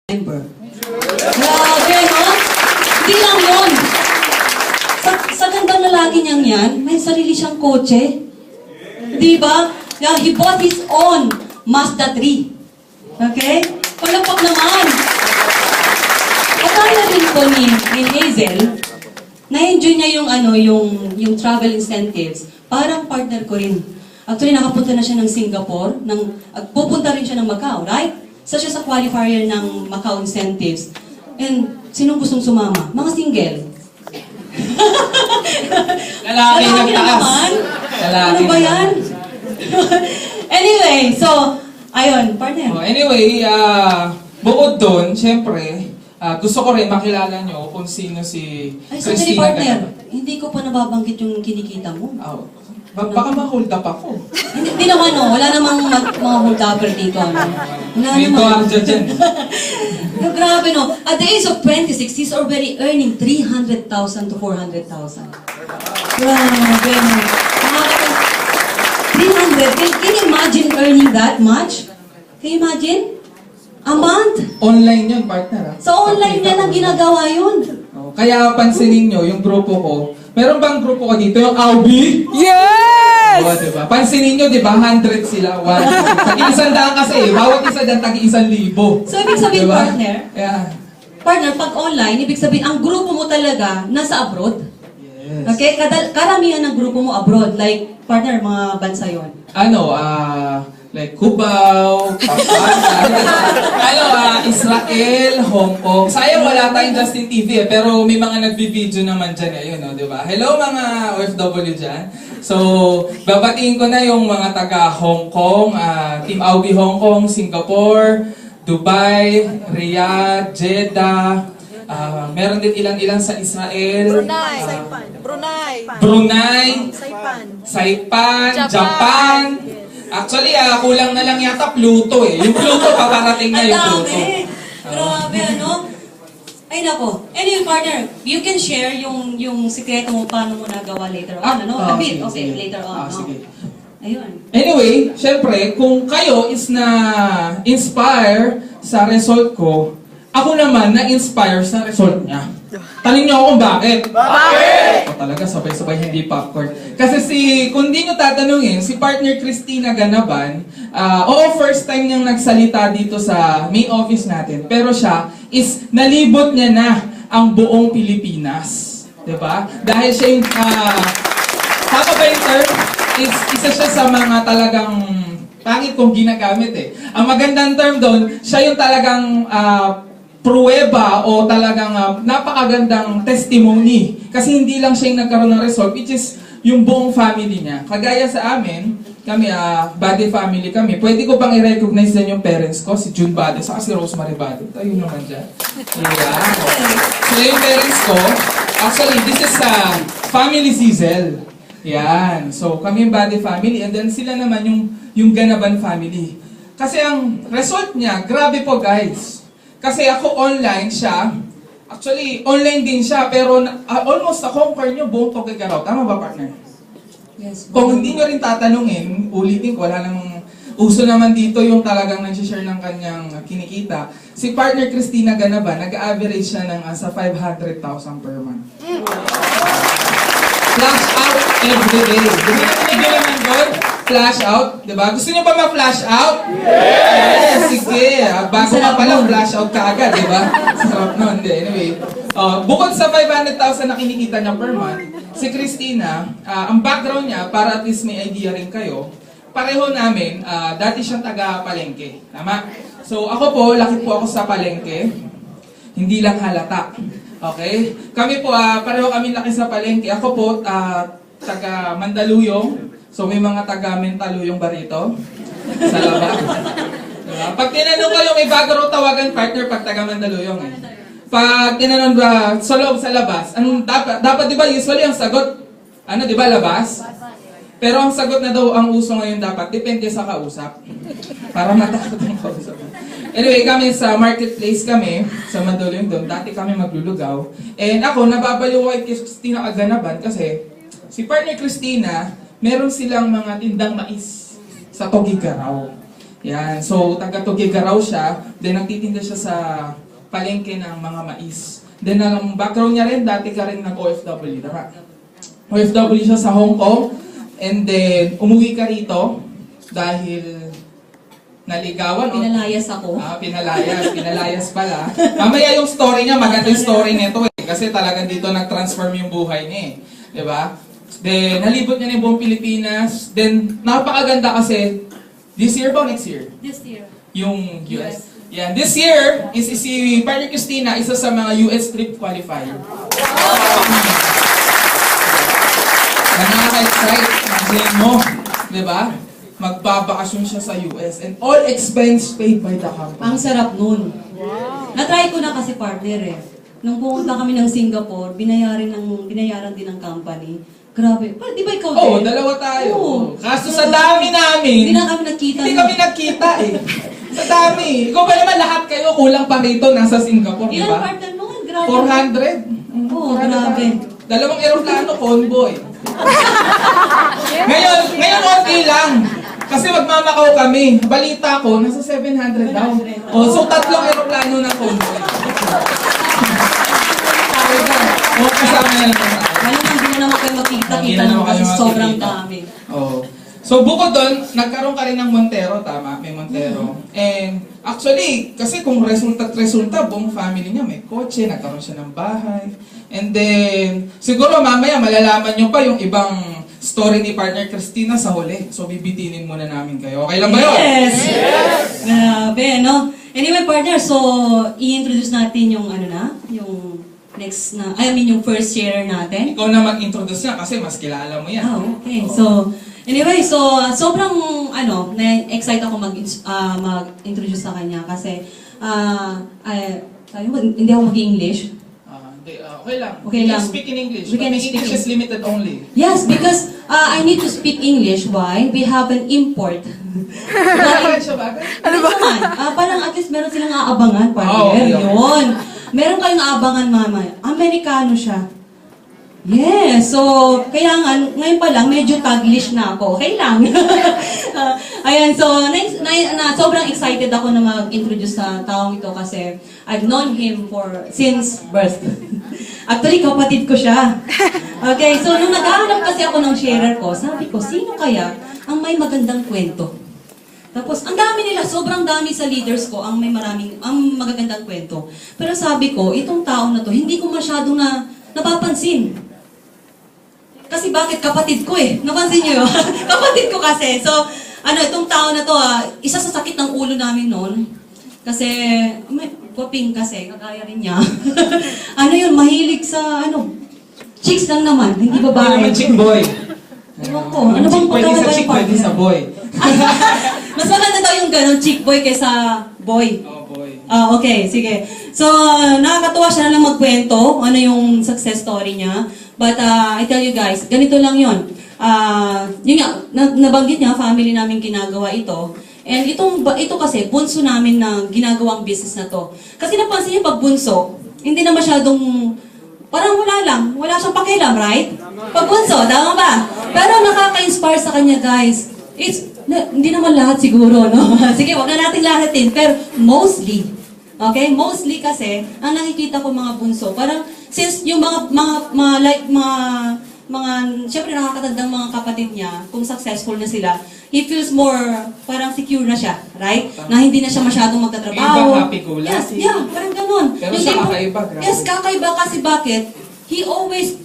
member. Grabe, no? Hindi lang yun. Sa gandang lalaki niyang yan, may sarili siyang kotse. Di ba? Yeah, he bought his own Mazda 3. Okay? Palapak naman. Akala rin po ni Hazel, na-enjoy niya yung travel incentives. Parang partner ko rin. Actually, nakapunta na siya ng Singapore, pupunta rin siya ng Macau, right? Isa siya sa qualifier ng Macau incentives. And sinong gustong sumama? Mga single. Lalaki nagtaas. Ano ba yan? Anyway, so, ayun, partner. Anyway, bukod doon, syempre, gusto ko rin makilala nyo kung sino si Ay, sandali Christina partner. Ganaban. Hindi ko pa nababanggit yung kinikita mo. Baka ma-hold up ako. Hindi naman, no. Wala namang mga hold-upper dito. No? Wala May naman. guardia dyan. No, grabe, no. At the age of 26, he's already earning 300,000 to 400,000. Grabe, no. 300? Can you imagine earning that much? Can you imagine? A month? Online yun, partner. Sa online niya lang ginagawa yun. Kaya pansinin nyo, yung grupo ko, meron bang grupo ko dito? Yung Aubi? Yes! Diba? Pansinin nyo, diba? 100 sila. Tagi-100 kasi. Bawat isa dyan, tagi-1,000. So, ibig sabihin, Diba? partner, Yeah. partner, pag online, ibig sabihin, ang grupo mo talaga nasa abroad. Yes. Okay? Karamihan ng grupo mo abroad. Like, partner, mga bansa yon. Like Cubao, Israel, Hong Kong. Sayang wala tayong Justin TV pero may mga nagbi-video naman dyan ayun, no, di ba? Hello mga OFW dyan. So, babatiin ko na yung mga taga Hong Kong, Team Augie Hong Kong, Singapore, Dubai, Riyadh, Jeddah, meron din ilan-ilan sa Israel, Brunei, Saipan, Japan. Actually, kulang na lang yata Pluto eh. Yung Pluto, paparating na yung Pluto. Grabe, ano? Ay, nako. Anyway, partner, you can share yung sikreto mo paano mo nagawa later on, ano? A bit, okay, later on. Sige. Ayun. Anyway, syempre, kung kayo is na-inspire sa result ko, ako naman na-inspire sa result niya. Tanong niyo ako kung bakit. Bakit? Talaga, sabay-sabay hindi popcorn. Kasi kung di nyo tatanungin, si partner Christina Ganaban, first time niyang nagsalita dito sa main office natin. Pero siya is nalibot niya na ang buong Pilipinas. Diba? Dahil siya yung, tama ba yung term? Isa siya sa mga talagang pangit kong ginagamit eh. Ang magandang term doon, siya yung talagang pruweba o talagang napakagandang testimony. Kasi hindi lang siya yung nagkaroon ng result, which is yung buong family niya. Kagaya sa amin, kami, Bade family kami. Pwede ko bang i-recognize din yung parents ko? Si June Bade, saka si Rosemary Bade. Ayun naman dyan. Yeah. So yung parents ko, actually, this is family Zizel. Yan. So kami yung Bade family, and then sila naman yung Ganaban family. Kasi ang result niya, grabe po guys. Kasi ako online siya, actually online din siya, pero almost na-conquer nyo buong Tugigaraw. Tama ba, partner? Yes. Kung hindi nyo rin tatanungin, ulitin ko, wala namang uso naman dito yung talagang nag-share ng kanyang kinikita. Si partner Christina Ganaban, nag-average siya ng sa 500,000 per month. Flash out every day. Hindi naman doon, flash out, di ba? Gusto niyo pa ma-flash out? Yes! Sige, bago ka pala, flash out ka agad, di ba? Sarap nun. Anyway, bukod sa 500,000 na kinikita niya per month, si Christina, ang background niya, para at least may idea rin kayo, pareho namin, dati siyang taga-Palengke. Tama? So ako po, laki po ako sa Palengke, hindi lang halata. Okay? Kami po, pareho kami laki sa Palengke. Ako po, taga Mandaluyong. So may mga taga Mentaluyong ba rito? Sa labas. Diba? Pag tinanong kayo, may bago raw tawagan partner pag taga Mandaluyong eh. Pag tinanong ba sa loob sa labas, anong dapat di ba usually ang sagot, di ba labas? Pero ang sagot na daw ang uso ngayon dapat, depende sa kausap. Para matakot ang kausap. Anyway, kami sa marketplace kami, sa Mandaluyong doon, dati kami maglulugaw. And ako, nababaliw kay Christina Ganaban kasi si partner Christina, meron silang mga tindang mais sa Tugigaraw. Yan. So, taga-Tugigaraw siya. Then, nagtitinda siya sa palengke ng mga mais. Then, ang background niya rin, dati ka rin nag-OFW. Tama? OFW siya sa Hong Kong. And then, umuwi ka rito dahil naligawan. Pinalayas ako. Pinalayas pala. Mamaya yung story niya, maganda yung story nito eh. Kasi talagang dito nag-transform yung buhay niya eh. Diba? Then, nalibot niya na yung buong Pilipinas. Then, napakaganda kasi, this year ba o next year? This year. Yung US. Yan. This year, si Partner Christina, isa sa mga US trip qualifier. Nakaka-excite. Kasi mo, diba? Magbabakasyon siya sa US and all expense paid by the company. Ang sarap nun. Na-try ko na kasi partner eh. Nung pumunta kami ng Singapore, binayaran din ng company. Grabe. Di ba ikaw din? Oo, dalawa tayo. Oo. Kaso sa dami namin, Hindi na kami nagkita. hindi kami nagkita eh. Sa dami. Ikaw ba naman lahat kayo kulang pa rito nasa Singapore, di Ilang ba? partner mo? Grabe. 400? Oo, grabe. Dalawang eroplano, convoy. ngayon okay lang. Kasi magmamakaw kami. Balita ko, nasa 700 daw. Oh, so 3 eroplano na convoy. Oh, kasama na lang. Ngayon, hindi na naman kayo makita-kita naman kasi sobrang dami. Oh. So bukod doon, nagkaroon ka rin ng Montero, tama? May Montero. And actually, kasi kung resulta, buong family niya may kotse, nagkaroon siya ng bahay. And then, siguro mamaya malalaman niyo pa yung ibang story ni Partner Christina sa huli. So bibitinin muna namin kayo. Okay lang ba yun? Yes! Grabe, no? Anyway, partner, so i-introduce natin yung yung next na, yung first sharer natin. Ikaw na mag-introduce niya kasi mas kilala mo yan. Okay. So, anyway, sobrang, na-excite ako mag-introduce sa kanya kasi, sabi mo, hindi ako mag-English. Okay lang. Okay lang. Speak in English. We But can the English speak. is limited only. Yes, because I need to speak English. Why? We have an import. Bakit siya ba? Ano ba? Parang at least meron silang aabangan, partner. Okay. Yun. Meron kayong aabangan, mama. Amerikano siya. Yes. So, kaya nga, ngayon pa lang, medyo taglish na ako. Okay lang. Ayan, so, sobrang excited ako na mag-introduce sa taong ito kasi I've known him since birth. Actually, kapatid ko siya. Okay, so nung naghahanap kasi ako ng sharer ko, sabi ko, sino kaya ang may magandang kwento? Tapos, ang dami nila, sobrang dami sa leaders ko ang magagandang kwento. Pero sabi ko, itong tao na to, hindi ko masyadong napapansin. Kasi bakit? Kapatid ko eh. Napansin niyo yun? Kapatid ko kasi. So, itong tao na to, isa sa sakit ng ulo namin noon. Kasi, may poping kasi, kagaya rin niya. Mahilig sa, chicks lang naman, hindi babae. Naman chick boy. Ewan ko, ano bang Pwede sa pagkakabay chick, pwede sa boy. Mas maganda daw yung ganun, chick boy kaysa boy. Oh boy. Okay, sige. So, nakakatuwa siya na lang magkwento, ano yung success story niya. But I tell you guys, ganito lang yun. Yun nga, nabanggit niya, family namin ginagawa ito. And ito kasi, bunso namin na ginagawang business na to. Kasi napansin niyo pag bunso, hindi na masyadong, parang wala siyang pakialam, right? Pag bunso, tama ba? Pero nakaka-inspire sa kanya, guys. Hindi naman lahat siguro, no? Sige, wag na natin lahatin, pero mostly. Okay? Mostly kasi, ang nakikita ko mga bunso, parang, since yung syempre nakakatandang mga kapatid niya, kung successful na sila, he feels more, parang secure na siya, right? Na hindi na siya masyadong magtatrabaho. Ibang happy-go-lucky. Yes, yeah, parang ganun. Pero siya kakaiba, grabe. Yes, kakaiba kasi bakit? He always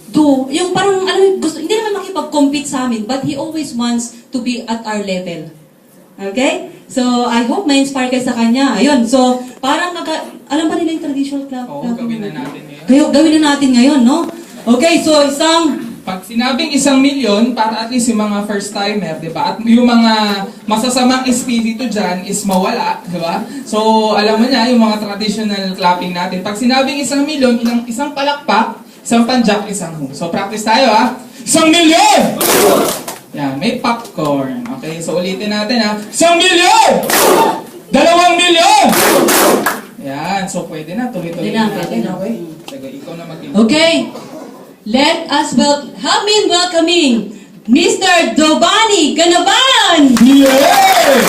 yung parang, gusto, hindi naman makipag-compete sa amin, but he always wants to be at our level. Okay? So, I hope ma-inspire kayo sa kanya. Ayun, so, parang alam ba nila yung traditional club? Oo, gawin na natin ngayon. Gawin na natin ngayon, no? Okay, so, Pag sinabing 1 million, para at least yung mga first-timer, di ba? At yung mga masasamang espiritu dyan is mawala, di ba? So, alam mo niya, yung mga traditional clapping natin. Pag sinabing 1 million, isang palakpak, isang panjak, isang hum. So, practice tayo, ha? 1 million! Yan, may popcorn. Okay, so ulitin natin, ha? 1 million! 2 million! Yan, so pwede na, tuloy-tuloy Pwede na, natin. pwede na. Okay, sige, ikaw na mag-introduce. okay. Let us welcoming Mr. Giovanni Ganaban! Yes!